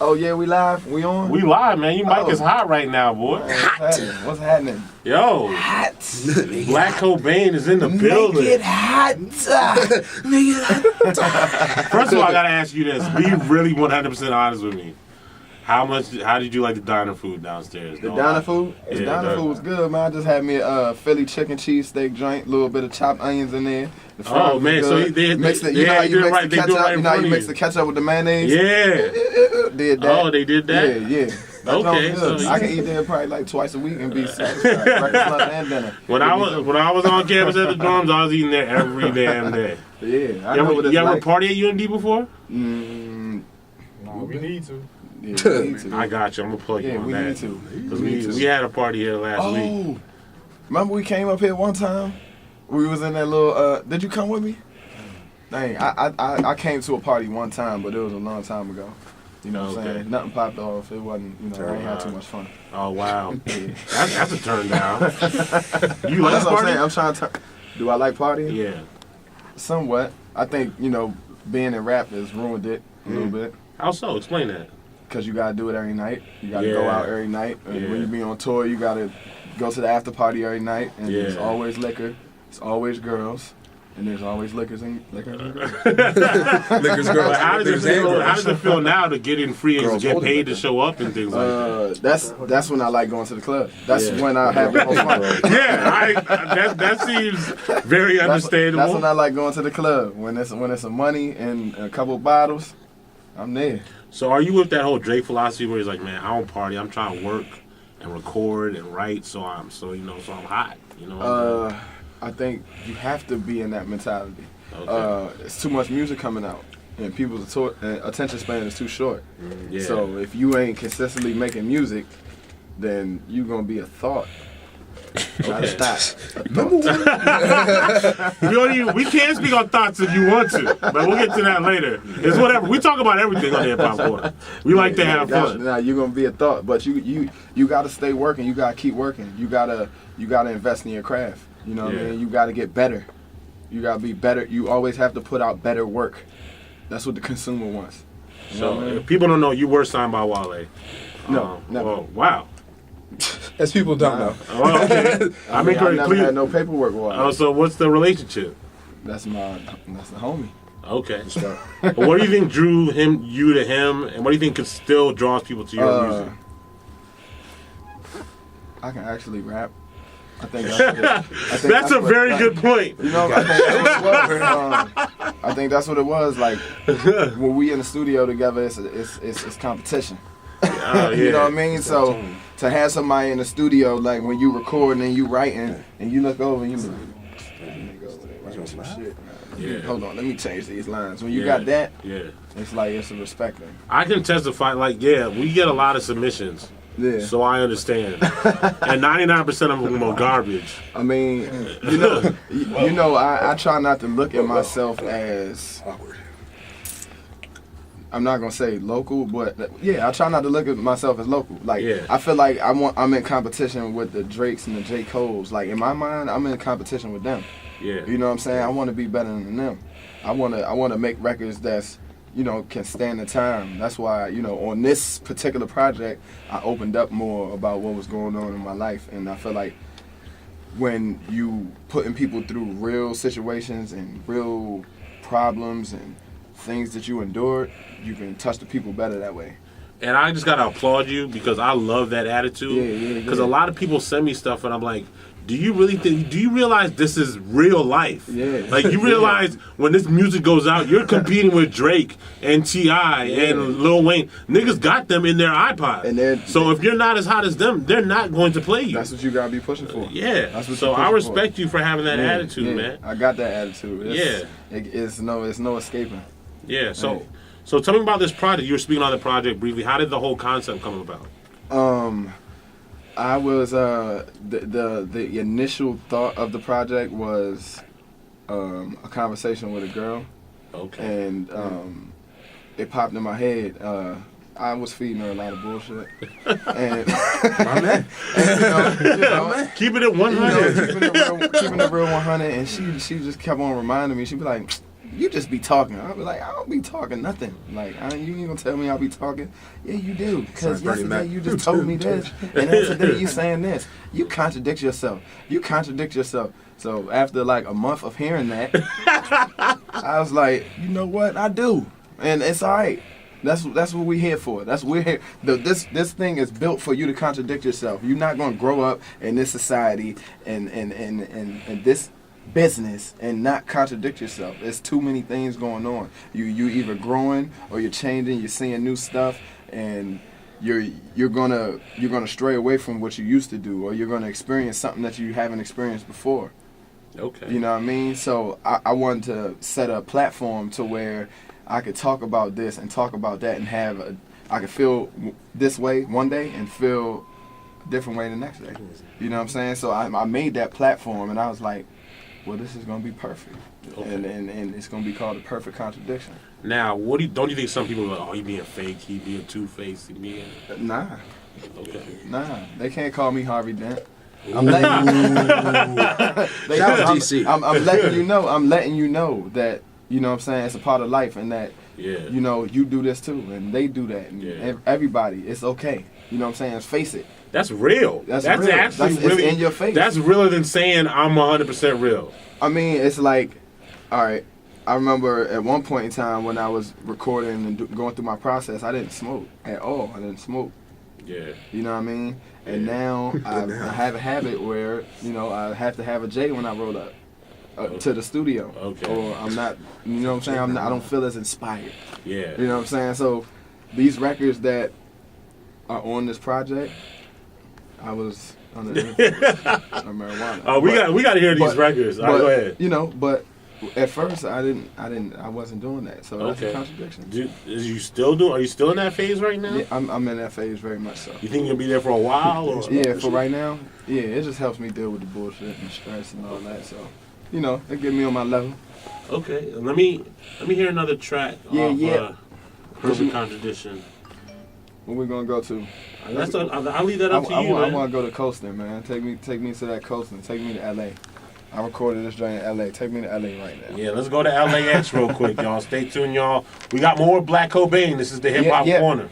Oh yeah, we live. We on. We live, man. Your mic is hot right now, boy. What's happening? Yo, Hot. Black Cobain is in the building. Make it hot. Make it hot. First of all, I gotta ask you this: be really 100% honest with me. How did you like the diner food downstairs? The diner food? The diner food was good, man. I just had me a Philly chicken cheesesteak joint, a little bit of chopped onions in there. The oh man, so they mix it. You know how you mix the ketchup? You know how you mix the ketchup with the mayonnaise? Yeah. Did that. Oh, they did that? Yeah. Okay, so I can eat there probably like twice a week and be satisfied. Breakfast, lunch, and dinner. When I was on campus at the dorms, I was eating there every damn day. Yeah. I you ever party at UMD before? No, we need to. Yeah, we need to. I got you. I'm gonna plug you on that. Need to. Because we had a party here last week. Remember we came up here one time? We was in that little. Did you come with me? Dang, I came to a party one time, but it was a long time ago. You know what I'm saying? Nothing popped off. It wasn't. I ain't had too much fun. Oh wow, that's a turn down. You like that's what I'm partying? saying. I'm trying to. Do I like partying? Yeah. Somewhat. I think being in rap has ruined it a little bit. How so? Explain that. Because you gotta do it every night. You gotta go out every night. And when you be on tour, you gotta go to the after party every night. And there's always liquor. It's always girls. And there's always liquors and girls. Liquors, girls. How does it feel now to get in free and get paid to show up and things like that? That's when I like going to the club. That's when I have the most fun. That seems very understandable. That's when I like going to the club. When it's some money and a couple bottles, I'm there. So are you with that whole Drake philosophy where he's like, man, I don't party, I'm trying to work and record and write, so I'm hot. You know. I think you have to be in that mentality. Okay. It's too much music coming out, and people's attention span is too short. Yeah. So if you ain't consistently making music, then you gonna be a thought. Not a thought. We can't speak on thoughts if you want to, but we'll get to that later. It's whatever. We talk about everything on the Hip Hop Corner. We like to have fun. Now you're gonna be a thought, but you gotta stay working. You gotta keep working. You gotta invest in your craft. You know what I mean? You gotta get better. You gotta be better. You always have to put out better work. That's what the consumer wants. So if people don't know, you were signed by Wale. No, never. Well, wow. As people don't know. Oh, okay. I never had no paperwork. Oh, so what's the relationship? That's the homie. Okay. What do you think drew you to him, and what do you think still draws people to your music? I can actually rap. I think that's a very good point. I think that's what it was. Like when we in the studio together, it's competition. You know what I mean? So to have somebody in the studio, like when you recording and you writing, and you look over and you like, some shit. Hold on, let me change these lines. When you got that, it's like it's a respect thing. I can testify. Like, we get a lot of submissions. Yeah. So I understand. And 99% of them are garbage. I mean, I try not to look at myself as, I'm not gonna say local, but I try not to look at myself as local. Like I feel like I'm in competition with the Drakes and the J. Coles. Like in my mind, I'm in competition with them. Yeah. You know what I'm saying? I want to be better than them. I wanna make records that's can stand the time. That's why, on this particular project, I opened up more about what was going on in my life. And I feel like when you putting people through real situations and real problems and things that you endured, you can touch the people better that way. And I just got to applaud you because I love that attitude. Because a lot of people send me stuff and I'm like, do you realize this is real life? Yeah. Like, you realize when this music goes out, you're competing with Drake and T.I. and Lil Wayne. Niggas got them in their iPod. So if you're not as hot as them, they're not going to play you. That's what you got to be pushing for. That's what I respect you for having that attitude, man. I got that attitude. It's no escaping. Yeah, so tell me about this project. You were speaking on the project briefly. How did the whole concept come about? I was the initial thought of the project was a conversation with a girl. Okay. And it popped in my head. I was feeding her a lot of bullshit. And my man. And, keeping it 100. Keeping it real 100. And she just kept on reminding me. She'd be like, you just be talking. I'll be like, I don't be talking nothing. Like, you ain't gonna tell me I'll be talking. Yeah, you do. Because yesterday you just told me this, and then today you saying this. You contradict yourself. So after like a month of hearing that, I was like, you know what? I do, and it's all right. That's what we're here for. We're here. This thing is built for you to contradict yourself. You're not gonna grow up in this society and this business and not contradict yourself. There's too many things going on. You either growing or you're changing. You're seeing new stuff, and you're gonna stray away from what you used to do, or you're gonna experience something that you haven't experienced before. Okay. You know what I mean? So I wanted to set a platform to where I could talk about this and talk about that, and I could feel this way one day and feel a different way the next day. You know what I'm saying? So I made that platform, and I was like, well, this is gonna be perfect, okay. and it's gonna be called a perfect contradiction. Now, don't you think some people are like, oh, he being fake, he being two-faced, he being... Nah. Okay. Nah, they can't call me Harvey Dent. I'm letting you I'm letting you know. I'm letting you know that, you know what I'm saying, it's a part of life, and that, you know, you do this too, and they do that, and everybody, it's okay. You know what I'm saying? Face it. That's real. That's real. Actually really it's in your face. That's realer than saying I'm 100% real. I mean, it's like, all right, I remember at one point in time when I was recording and going through my process, I didn't smoke at all. I didn't smoke. Yeah. You know what I mean? And now I have a habit where, you know, I have to have a J when I roll up to the studio. Okay. Or I'm not, you know what I'm saying? I don't feel as inspired. Yeah. You know what I'm saying? So these records that are on this project, I was under the influence of marijuana. Oh, we got to hear these records. All right, go ahead. You know, but at first I wasn't doing that. So that's a contradiction. Are you still in that phase right now? Yeah, I'm in that phase very much so. You think you'll be there for a while? Or? Yeah, for right now. Yeah, it just helps me deal with the bullshit and stress and all that. So, you know, it get me on my level. Okay, let me hear another track. Perfect Contradiction. Where we gonna go to? I'll leave that up to you. I want to go to coasting, man. Take me to that coasting. Take me to LA. I recorded this joint in LA. Take me to LA right now. Yeah, let's go to LAX real quick, y'all. Stay tuned, y'all. We got more Black Cobain. This is the Hip Hop Corner.